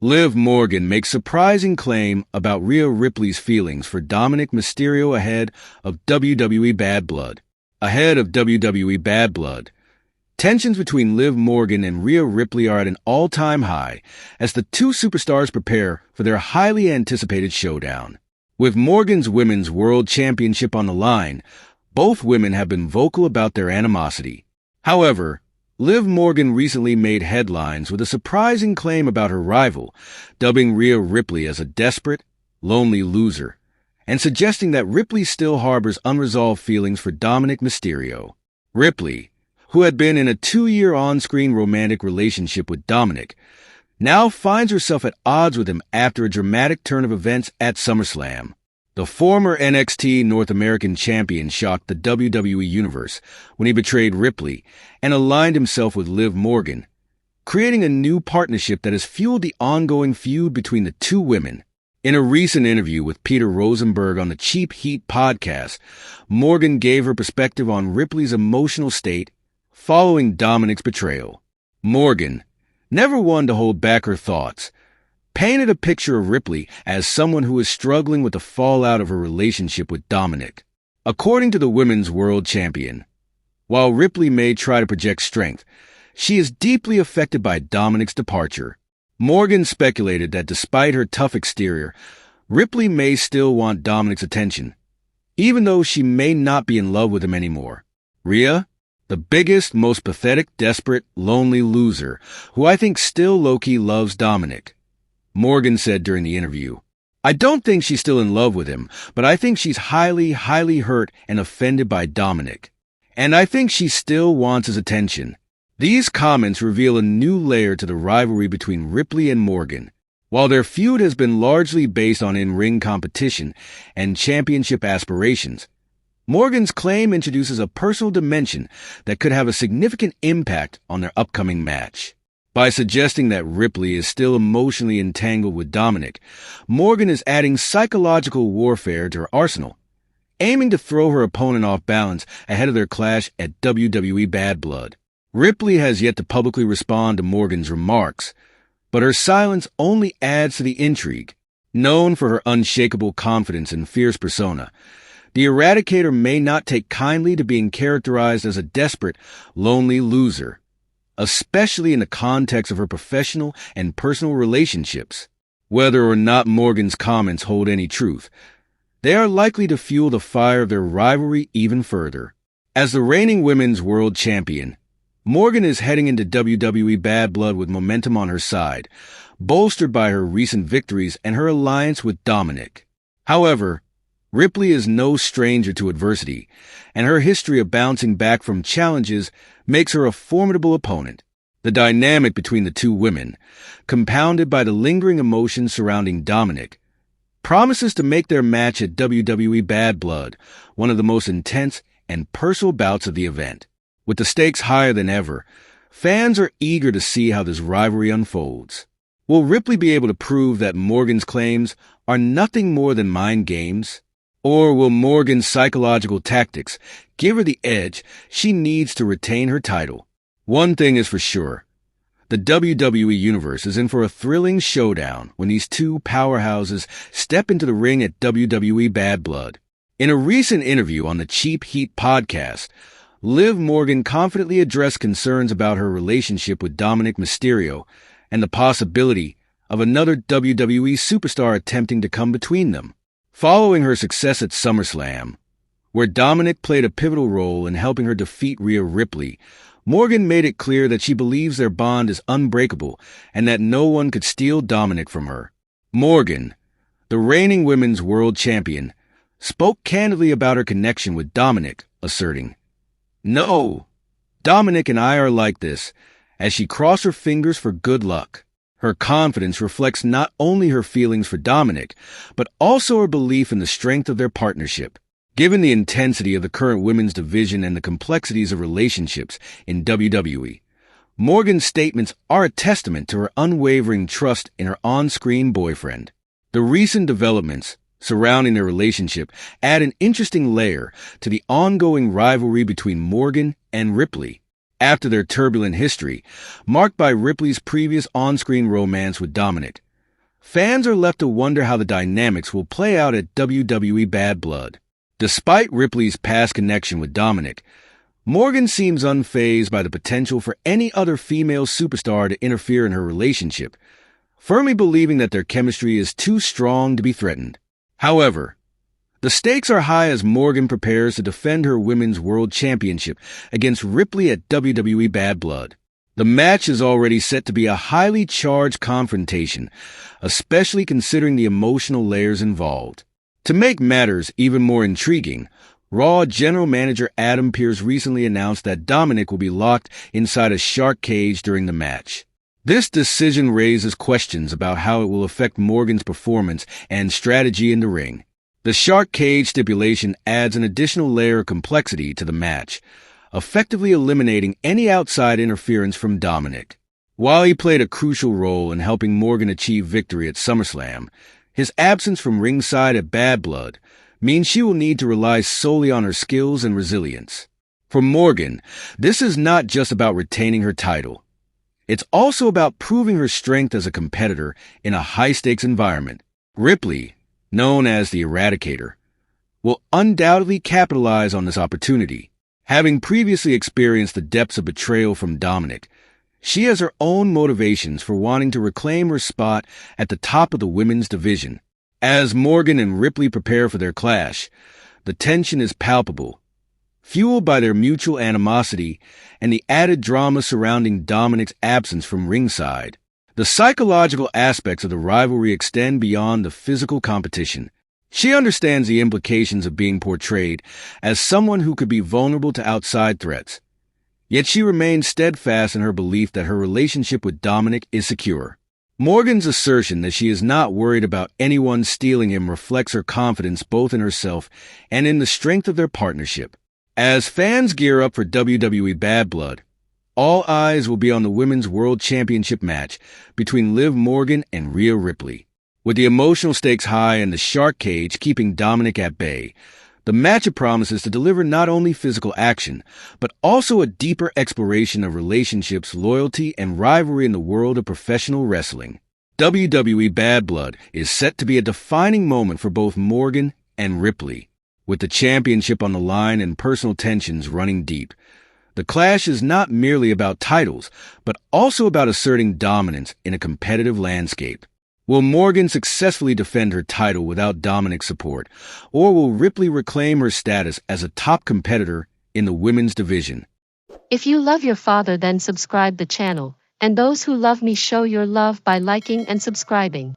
Liv Morgan makes surprising claim about Rhea Ripley's feelings for Dominik Mysterio ahead of WWE Bad Blood. Ahead of WWE Bad Blood, tensions between Liv Morgan and Rhea Ripley are at an all-time high as the two superstars prepare for their highly anticipated showdown. With Morgan's Women's World Championship on the line, both women have been vocal about their animosity. However, Liv Morgan recently made headlines with a surprising claim about her rival, dubbing Rhea Ripley as a desperate, lonely loser, and suggesting that Ripley still harbors unresolved feelings for Dominik Mysterio. Ripley, who had been in a 2-year on-screen romantic relationship with Dominik, now finds herself at odds with him after a dramatic turn of events at SummerSlam. The former NXT North American champion shocked the WWE Universe when he betrayed Ripley and aligned himself with Liv Morgan, creating a new partnership that has fueled the ongoing feud between the two women. In a recent interview with Peter Rosenberg on the Cheap Heat podcast, Morgan gave her perspective on Ripley's emotional state following Dominik's betrayal. Morgan, never one to hold back her thoughts, painted a picture of Ripley as someone who is struggling with the fallout of her relationship with Dominik. According to the Women's World Champion, while Ripley may try to project strength, she is deeply affected by Dominik's departure. Morgan speculated that despite her tough exterior, Ripley may still want Dominik's attention, even though she may not be in love with him anymore. Rhea, the biggest, most pathetic, desperate, lonely loser, who I think still low-key loves Dominik. Morgan said during the interview, "I don't think she's still in love with him, but I think she's highly, highly hurt and offended by Dominik. And I think she still wants his attention." These comments reveal a new layer to the rivalry between Ripley and Morgan. While their feud has been largely based on in-ring competition and championship aspirations, Morgan's claim introduces a personal dimension that could have a significant impact on their upcoming match. By suggesting that Ripley is still emotionally entangled with Dominik, Morgan is adding psychological warfare to her arsenal, aiming to throw her opponent off balance ahead of their clash at WWE Bad Blood. Ripley has yet to publicly respond to Morgan's remarks, but her silence only adds to the intrigue. Known for her unshakable confidence and fierce persona, the Eradicator may not take kindly to being characterized as a desperate, lonely loser, especially in the context of her professional and personal relationships. Whether or not Morgan's comments hold any truth, they are likely to fuel the fire of their rivalry even further. As the reigning Women's World Champion, Morgan is heading into WWE Bad Blood with momentum on her side, bolstered by her recent victories and her alliance with Dominik. However, Ripley is no stranger to adversity, and her history of bouncing back from challenges makes her a formidable opponent. The dynamic between the two women, compounded by the lingering emotions surrounding Dominik, promises to make their match at WWE Bad Blood one of the most intense and personal bouts of the event. With the stakes higher than ever, fans are eager to see how this rivalry unfolds. Will Ripley be able to prove that Morgan's claims are nothing more than mind games? Or will Morgan's psychological tactics give her the edge she needs to retain her title? One thing is for sure. The WWE Universe is in for a thrilling showdown when these two powerhouses step into the ring at WWE Bad Blood. In a recent interview on the Cheap Heat podcast, Liv Morgan confidently addressed concerns about her relationship with Dominik Mysterio and the possibility of another WWE superstar attempting to come between them. Following her success at SummerSlam, where Dominik played a pivotal role in helping her defeat Rhea Ripley, Morgan made it clear that she believes their bond is unbreakable and that no one could steal Dominik from her. Morgan, the reigning Women's World Champion, spoke candidly about her connection with Dominik, asserting, "No, Dominik and I are like this," as she crossed her fingers for good luck. Her confidence reflects not only her feelings for Dominik, but also her belief in the strength of their partnership. Given the intensity of the current women's division and the complexities of relationships in WWE, Morgan's statements are a testament to her unwavering trust in her on-screen boyfriend. The recent developments surrounding their relationship add an interesting layer to the ongoing rivalry between Morgan and Ripley. After their turbulent history, marked by Ripley's previous on-screen romance with Dominik, fans are left to wonder how the dynamics will play out at WWE Bad Blood. Despite Ripley's past connection with Dominik, Morgan seems unfazed by the potential for any other female superstar to interfere in her relationship, firmly believing that their chemistry is too strong to be threatened. However, the stakes are high as Morgan prepares to defend her Women's World Championship against Ripley at WWE Bad Blood. The match is already set to be a highly charged confrontation, especially considering the emotional layers involved. To make matters even more intriguing, Raw General Manager Adam Pearce recently announced that Dominik will be locked inside a shark cage during the match. This decision raises questions about how it will affect Morgan's performance and strategy in the ring. The shark cage stipulation adds an additional layer of complexity to the match, effectively eliminating any outside interference from Dominik. While he played a crucial role in helping Morgan achieve victory at SummerSlam, his absence from ringside at Bad Blood means she will need to rely solely on her skills and resilience. For Morgan, this is not just about retaining her title. It's also about proving her strength as a competitor in a high-stakes environment. Ripley, known as the Eradicator, will undoubtedly capitalize on this opportunity. Having previously experienced the depths of betrayal from Dominik, she has her own motivations for wanting to reclaim her spot at the top of the women's division. As Morgan and Ripley prepare for their clash, the tension is palpable, fueled by their mutual animosity and the added drama surrounding Dominik's absence from ringside. The psychological aspects of the rivalry extend beyond the physical competition. She understands the implications of being portrayed as someone who could be vulnerable to outside threats. Yet she remains steadfast in her belief that her relationship with Dominik is secure. Morgan's assertion that she is not worried about anyone stealing him reflects her confidence both in herself and in the strength of their partnership. As fans gear up for WWE Bad Blood, all eyes will be on the Women's World Championship match between Liv Morgan and Rhea Ripley. With the emotional stakes high and the shark cage keeping Dominik at bay, the matchup promises to deliver not only physical action, but also a deeper exploration of relationships, loyalty, and rivalry in the world of professional wrestling. WWE Bad Blood is set to be a defining moment for both Morgan and Ripley. With the championship on the line and personal tensions running deep, the clash is not merely about titles, but also about asserting dominance in a competitive landscape. Will Morgan successfully defend her title without Dominik's support, or will Ripley reclaim her status as a top competitor in the women's division? If you love your father, then subscribe the channel, and those who love me show your love by liking and subscribing.